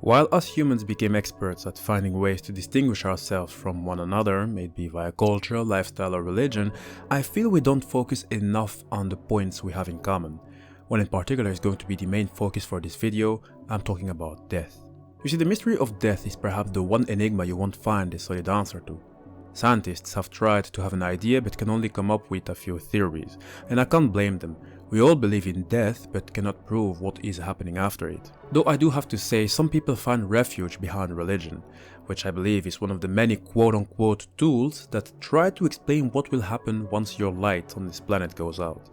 While us humans became experts at finding ways to distinguish ourselves from one another, maybe via culture, lifestyle or religion, I feel we don't focus enough on the points we have in common. One in particular is going to be the main focus for this video. I'm talking about death. You see, the mystery of death is perhaps the one enigma you won't find a solid answer to. Scientists have tried to have an idea but can only come up with a few theories, and I can't blame them. We all believe in death but cannot prove what is happening after it. Though I do have to say, some people find refuge behind religion, which I believe is one of the many quote-unquote tools that try to explain what will happen once your light on this planet goes out.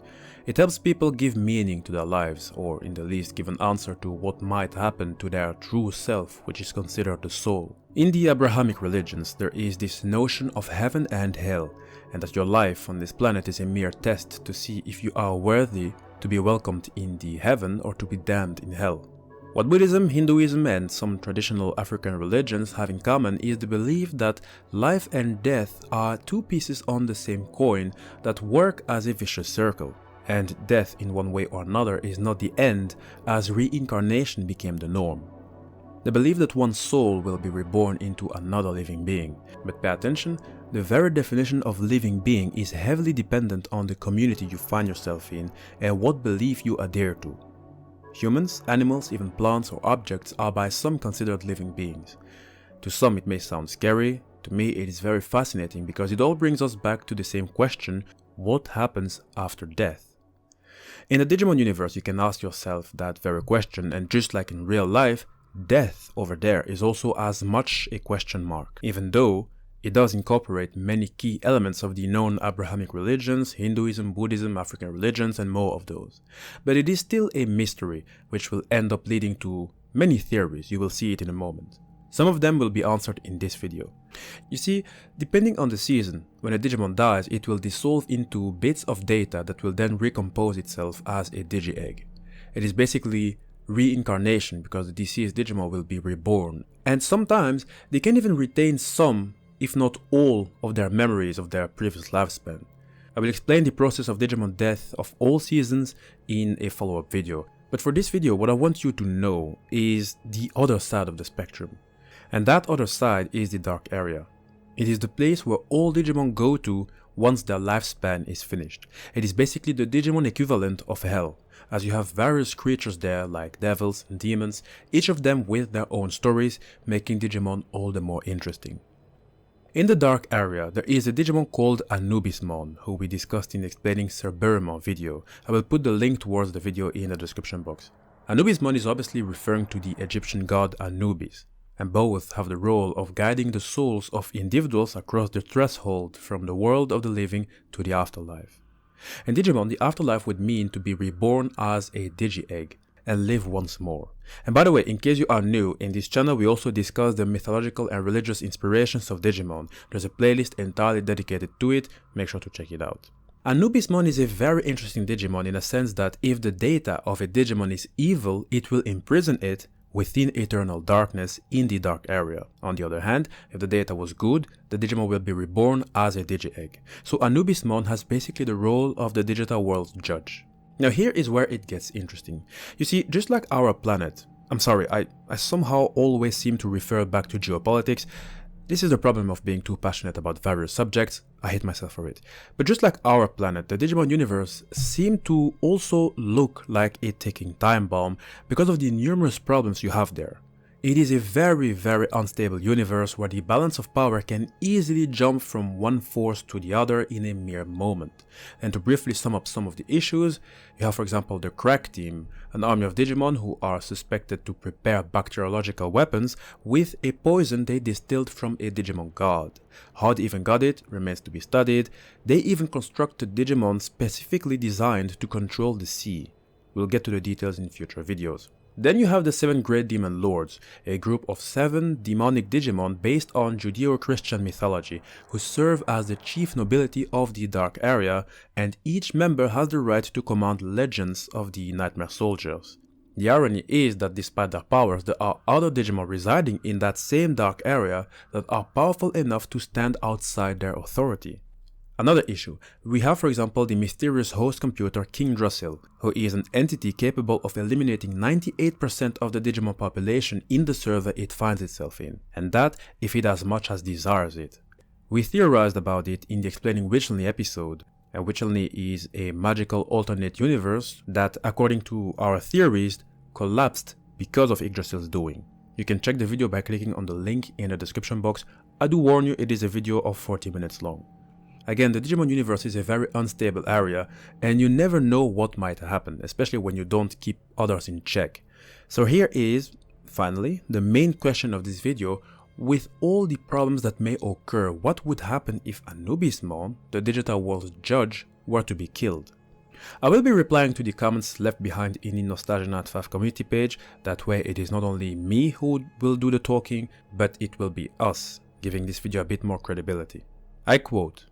It helps people give meaning to their lives, or in the least give an answer to what might happen to their true self, which is considered the soul. In the Abrahamic religions, there is this notion of heaven and hell, and that your life on this planet is a mere test to see if you are worthy to be welcomed in the heaven or to be damned in hell. What Buddhism, Hinduism and some traditional African religions have in common is the belief that life and death are two pieces on the same coin that work as a vicious circle. And death in one way or another is not the end, as reincarnation became the norm. The belief that one's soul will be reborn into another living being. But pay attention, the very definition of living being is heavily dependent on the community you find yourself in and what belief you adhere to. Humans, animals, even plants or objects are by some considered living beings. To some it may sound scary, to me it is very fascinating because it all brings us back to the same question: what happens after death? In the Digimon universe, you can ask yourself that very question, and just like in real life, death over there is also as much a question mark, even though it does incorporate many key elements of the known Abrahamic religions, Hinduism, Buddhism, African religions, and more of those. But it is still a mystery, which will end up leading to many theories. You will see it in a moment. Some of them will be answered in this video. You see, depending on the season, when a Digimon dies, it will dissolve into bits of data that will then recompose itself as a Digi-Egg. It is basically reincarnation because the deceased Digimon will be reborn. And sometimes they can even retain some, if not all, of their memories of their previous lifespan. I will explain the process of Digimon death of all seasons in a follow-up video. But for this video, what I want you to know is the other side of the spectrum. And that other side is the dark area. It is the place where all Digimon go to once their lifespan is finished. It is basically the Digimon equivalent of hell, as you have various creatures there like devils and demons, each of them with their own stories, making Digimon all the more interesting. In the dark area, there is a Digimon called ANUBISMON, who we discussed in explaining Cerberumon video. I will put the link towards the video in the description box. ANUBISMON is obviously referring to the Egyptian god Anubis, and both have the role of guiding the souls of individuals across the threshold from the world of the living to the afterlife. In Digimon, the afterlife would mean to be reborn as a Digi-Egg and live once more. And by the way, in case you are new, in this channel we also discuss the mythological and religious inspirations of Digimon. There's a playlist entirely dedicated to it, make sure to check it out. ANUBISMON is a very interesting Digimon in a sense that if the data of a Digimon is evil, it will imprison it within eternal darkness in the dark area. On the other hand, if the data was good, the Digimon will be reborn as a Digi-Egg. So ANUBISMON has basically the role of the digital world's judge. Now here is where it gets interesting. You see, just like our planet, I'm sorry, I somehow always seem to refer back to geopolitics. This is the problem of being too passionate about various subjects. I hate myself for it. But just like our planet, the Digimon universe seemed to also look like a ticking time bomb because of the numerous problems you have there. It is a very, very unstable universe where the balance of power can easily jump from one force to the other in a mere moment. And to briefly sum up some of the issues, you have for example the Crack Team, an army of Digimon who are suspected to prepare bacteriological weapons with a poison they distilled from a Digimon god. How they even got it remains to be studied. They even constructed Digimon specifically designed to control the sea. We'll get to the details in future videos. Then you have the 7 Great Demon Lords, a group of 7 demonic Digimon based on Judeo-Christian mythology, who serve as the chief nobility of the Dark Area, and each member has the right to command legions of the Nightmare Soldiers. The irony is that despite their powers, there are other Digimon residing in that same Dark Area that are powerful enough to stand outside their authority. Another issue, we have for example the mysterious host computer King Drusil, who is an entity capable of eliminating 98% of the Digimon population in the server it finds itself in, and that if it as much as desires it. We theorized about it in the Explaining Witchelny episode, and Witchelny is a magical alternate universe that, according to our theories, collapsed because of Yggdrasil's doing. You can check the video by clicking on the link in the description box. I do warn you, it is a video of 40 minutes long. Again, the Digimon universe is a very unstable area, and you never know what might happen, especially when you don't keep others in check. So here is, finally, the main question of this video. With all the problems that may occur, what would happen if Anubismon, the digital world's judge, were to be killed? I will be replying to the comments left behind in the Nostalgia Night 5 community page. That way it is not only me who will do the talking, but it will be us, giving this video a bit more credibility. I quote,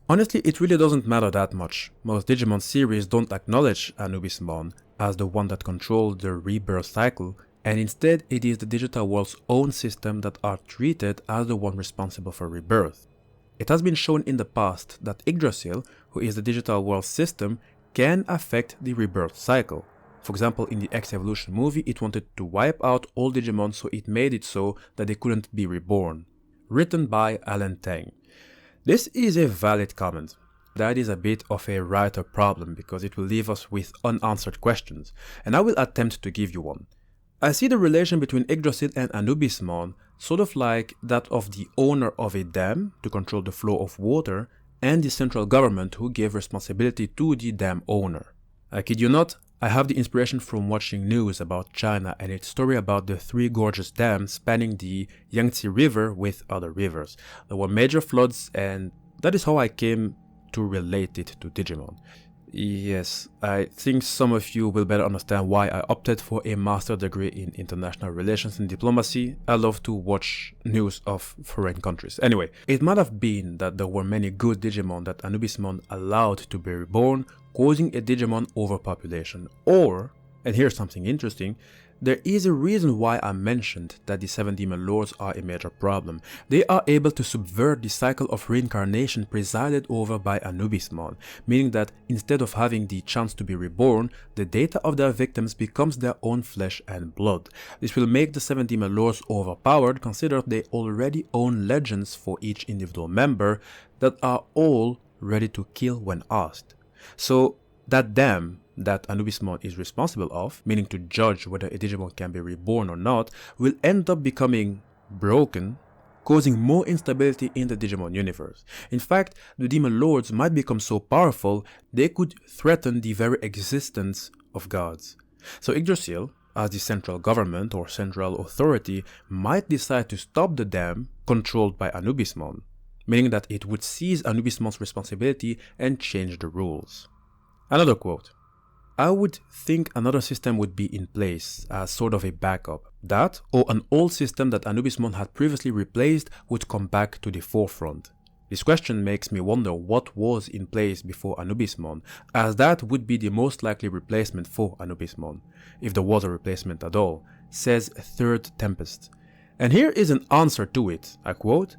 "Honestly, it really doesn't matter that much. Most Digimon series don't acknowledge Anubismon as the one that controls the rebirth cycle, and instead it is the digital world's own system that are treated as the one responsible for rebirth. It has been shown in the past that Yggdrasil, who is the digital world system, can affect the rebirth cycle. For example, in the X Evolution movie, it wanted to wipe out all Digimon, so it made it so that they couldn't be reborn." Written by Alan Tang. This is a valid comment. That is a bit of a writer problem because it will leave us with unanswered questions, and I will attempt to give you one. I see the relation between Yggdrasil and Anubismon sort of like that of the owner of a dam to control the flow of water and the central government who gave responsibility to the dam owner. I kid you not, I have the inspiration from watching news about China and its story about the three gorgeous dams spanning the Yangtze River with other rivers. There were major floods, and that is how I came to relate it to Digimon. Yes, I think some of you will better understand why I opted for a master's degree in international relations and diplomacy. I love to watch news of foreign countries. Anyway, it might have been that there were many good Digimon that Anubismon allowed to be reborn, causing a Digimon overpopulation. Or, and here's something interesting, there is a reason why I mentioned that the 7 Demon Lords are a major problem. They are able to subvert the cycle of reincarnation presided over by Anubismon, meaning that instead of having the chance to be reborn, the data of their victims becomes their own flesh and blood. This will make the 7 Demon Lords overpowered, considering they already own legends for each individual member that are all ready to kill when asked. So that dam that Anubismon is responsible of, meaning to judge whether a Digimon can be reborn or not, will end up becoming broken, causing more instability in the Digimon universe. In fact, the Demon Lords might become so powerful they could threaten the very existence of gods. So Yggdrasil, as the central government or central authority, might decide to stop the dam controlled by Anubismon, meaning that it would seize Anubismon's responsibility and change the rules. Another quote. "I would think another system would be in place as sort of a backup. That, or an old system that Anubismon had previously replaced, would come back to the forefront. This question makes me wonder what was in place before Anubismon, as that would be the most likely replacement for Anubismon, if there was a replacement at all," says Third Tempest. And here is an answer to it. I quote,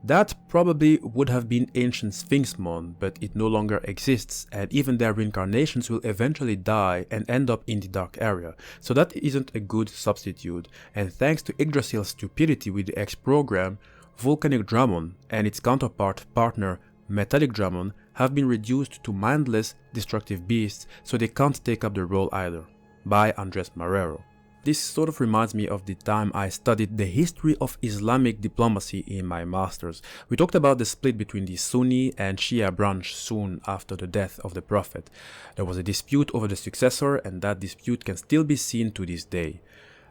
"That probably would have been ancient Sphinxmon, but it no longer exists, and even their reincarnations will eventually die and end up in the dark area, so that isn't a good substitute, and thanks to Yggdrasil's stupidity with the X program, Volcanic Dramon and its counterpart partner Metallic Dramon have been reduced to mindless, destructive beasts, so they can't take up the role either." By Andres Marrero. This sort of reminds me of the time I studied the history of Islamic diplomacy in my masters. We talked about the split between the Sunni and Shia branch soon after the death of the Prophet. There was a dispute over the successor, and that dispute can still be seen to this day.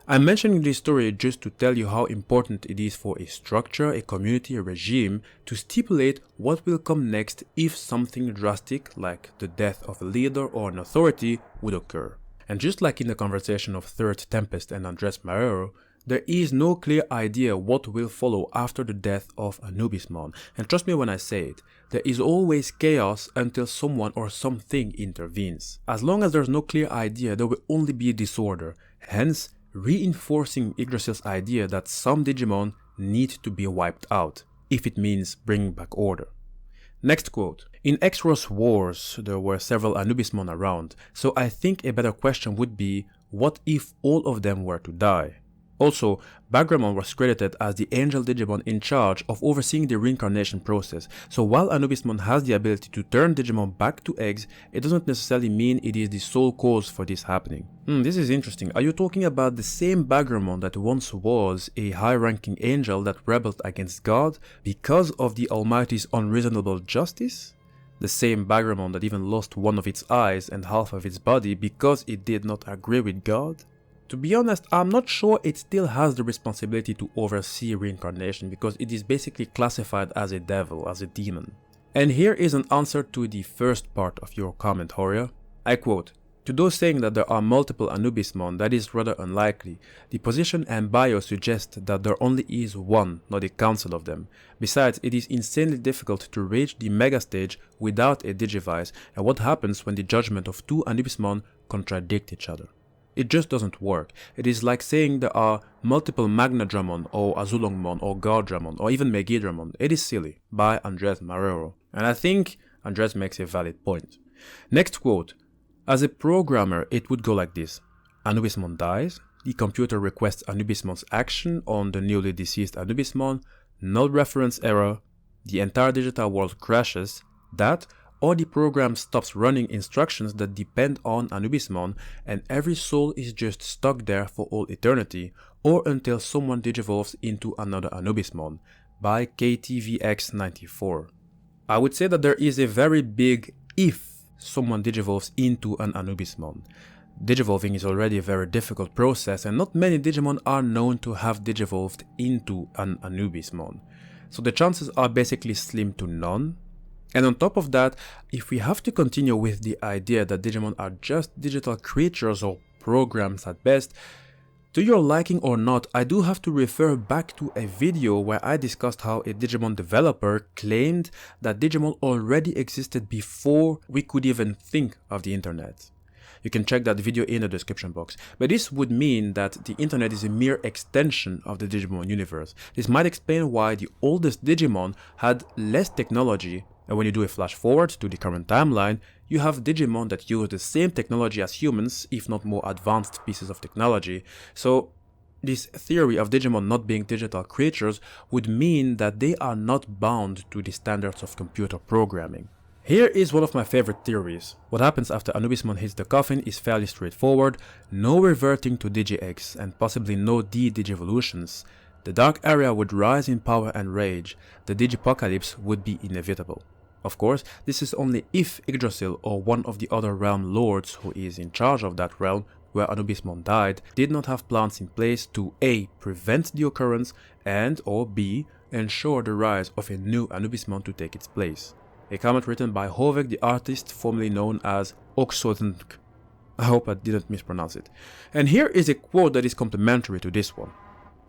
I'm mentioning this story just to tell you how important it is for a structure, a community, a regime to stipulate what will come next if something drastic like the death of a leader or an authority would occur. And just like in the conversation of Third Tempest and Andres Marrero, there is no clear idea what will follow after the death of Anubismon. And trust me when I say it, there is always chaos until someone or something intervenes. As long as there's no clear idea, there will only be disorder, hence reinforcing Yggdrasil's idea that some Digimon need to be wiped out, if it means bringing back order. Next quote. In X-Ross Wars, there were several Anubismon around, so I think a better question would be, what if all of them were to die? Also, Bagramon was credited as the angel Digimon in charge of overseeing the reincarnation process, so while Anubismon has the ability to turn Digimon back to eggs, it doesn't necessarily mean it is the sole cause for this happening. This is interesting. Are you talking about the same Bagramon that once was a high-ranking angel that rebelled against God because of the Almighty's unreasonable justice? The same Bagramon that even lost one of its eyes and half of its body because it did not agree with God? To be honest, I'm not sure it still has the responsibility to oversee reincarnation because it is basically classified as a devil, as a demon. And here is an answer to the first part of your comment, Horia. I quote, "To those saying that there are multiple Anubismon, that is rather unlikely. The position and bio suggest that there only is one, not a council of them. Besides, it is insanely difficult to reach the mega stage without a Digivice, and what happens when the judgment of two Anubismon contradict each other? It just doesn't work. It is like saying there are multiple Magnadramon or Azulongmon or Gardramon or even Megidramon. It is silly." By Andres Marrero. And I think Andres makes a valid point. Next quote. "As a programmer, it would go like this. Anubismon dies, the computer requests Anubismon's action on the newly deceased Anubismon, null reference error, the entire digital world crashes, that or the program stops running instructions that depend on Anubismon, and every soul is just stuck there for all eternity, or until someone digivolves into another Anubismon." By KTVX94. I would say that there is a very big if someone digivolves into an Anubismon. Digivolving is already a very difficult process, and not many Digimon are known to have digivolved into an Anubismon. So the chances are basically slim to none. And on top of that, if we have to continue with the idea that Digimon are just digital creatures or programs at best, to your liking or not, I do have to refer back to a video where I discussed how a Digimon developer claimed that Digimon already existed before we could even think of the internet. You can check that video in the description box. But this would mean that the internet is a mere extension of the Digimon universe. This might explain why the oldest Digimon had less technology. And when you do a flash forward to the current timeline, you have Digimon that use the same technology as humans, if not more advanced pieces of technology. So this theory of Digimon not being digital creatures would mean that they are not bound to the standards of computer programming. Here is one of my favorite theories. What happens after Anubismon hits the coffin is fairly straightforward. No reverting to Digi-Eggs and possibly no D-Digivolutions. The dark area would rise in power and rage. The Digipocalypse would be inevitable. Of course, this is only if Yggdrasil or one of the other realm lords who is in charge of that realm where Anubismon died did not have plans in place to A. prevent the occurrence and or B. ensure the rise of a new Anubismon to take its place. A comment written by Hovek the artist, formerly known as Oxodenk. I hope I didn't mispronounce it. And here is a quote that is complementary to this one.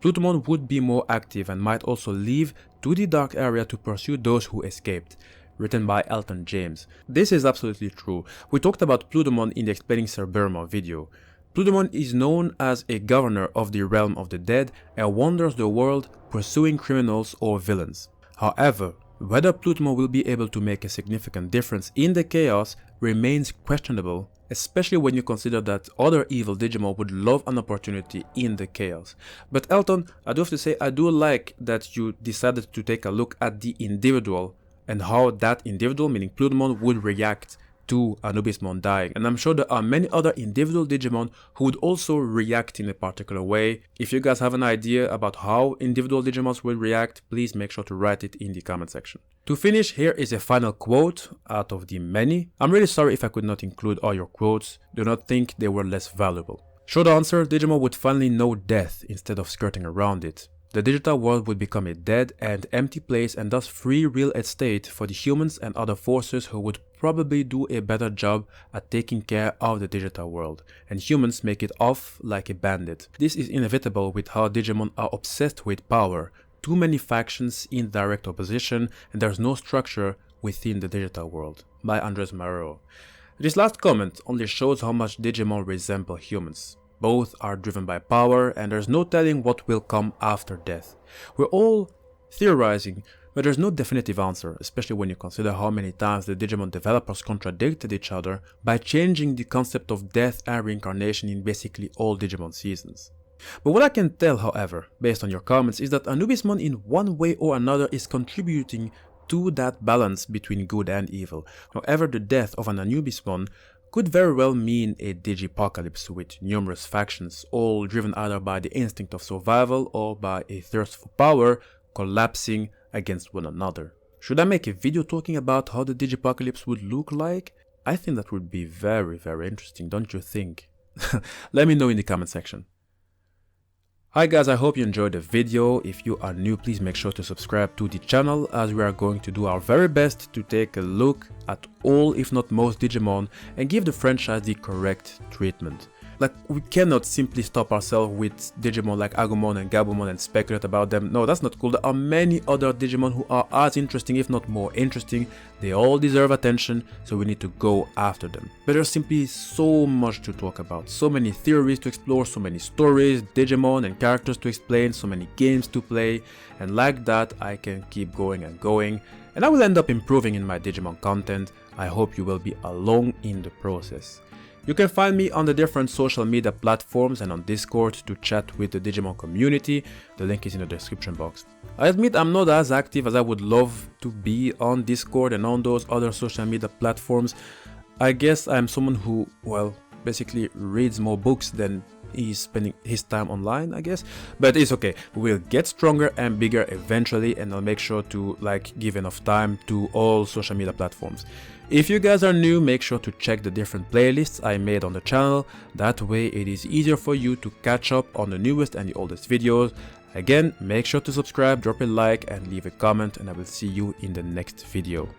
Plutomon would be more active and might also leave to the dark area to pursue those who escaped. Written by Elton James. This is absolutely true. We talked about Plutomon in the Explaining Sir Burma video. Plutomon is known as a governor of the realm of the dead and wanders the world pursuing criminals or villains. However, whether Plutomon will be able to make a significant difference in the chaos remains questionable, especially when you consider that other evil Digimon would love an opportunity in the chaos. But Elton, I do have to say I do like that you decided to take a look at the individual and how that individual, meaning Plutomon, would react to Anubismon dying. And I'm sure there are many other individual Digimon who would also react in a particular way. If you guys have an idea about how individual Digimons will react, please make sure to write it in the comment section. To finish, here is a final quote out of the many. I'm really sorry if I could not include all your quotes. Do not think they were less valuable. Short answer, Digimon would finally know death instead of skirting around it. The digital world would become a dead and empty place and thus free real estate for the humans and other forces who would probably do a better job at taking care of the digital world, and humans make it off like a bandit. This is inevitable with how Digimon are obsessed with power, too many factions in direct opposition, and there's no structure within the digital world. By Andres Marrero. This last comment only shows how much Digimon resemble humans. Both are driven by power, and there's no telling what will come after death. We're all theorizing, but there's no definitive answer, especially when you consider how many times the Digimon developers contradicted each other by changing the concept of death and reincarnation in basically all Digimon seasons. But what I can tell, however, based on your comments, is that Anubismon in one way or another is contributing to that balance between good and evil. However, the death of an Anubismon could very well mean a Digipocalypse with numerous factions, all driven either by the instinct of survival or by a thirst for power, collapsing against one another. Should I make a video talking about how the Digipocalypse would look like? I think that would be very interesting, don't you think? Let me know in the comment section. Hi guys, I hope you enjoyed the video. If you are new, please make sure to subscribe to the channel, as we are going to do our very best to take a look at all, if not most, Digimon and give the franchise the correct treatment. Like, we cannot simply stop ourselves with Digimon like Agumon and Gabumon and speculate about them. No, that's not cool. There are many other Digimon who are as interesting, if not more interesting. They all deserve attention, so we need to go after them. But there's simply so much to talk about. So many theories to explore, so many stories, Digimon and characters to explain, so many games to play. And like that, I can keep going and going. And I will end up improving in my Digimon content. I hope you will be along in the process. You can find me on the different social media platforms and on Discord to chat with the Digimon community. The link is in the description box. I admit I'm not as active as I would love to be on Discord and on those other social media platforms. I guess I'm someone who, well, basically reads more books than he's spending his time online, I guess. But it's okay. We'll get stronger and bigger eventually, and I'll make sure to give enough time to all social media platforms. If you guys are new, make sure to check the different playlists I made on the channel. That way it is easier for you to catch up on the newest and the oldest videos. Again, make sure to subscribe, drop a like and leave a comment, and I will see you in the next video.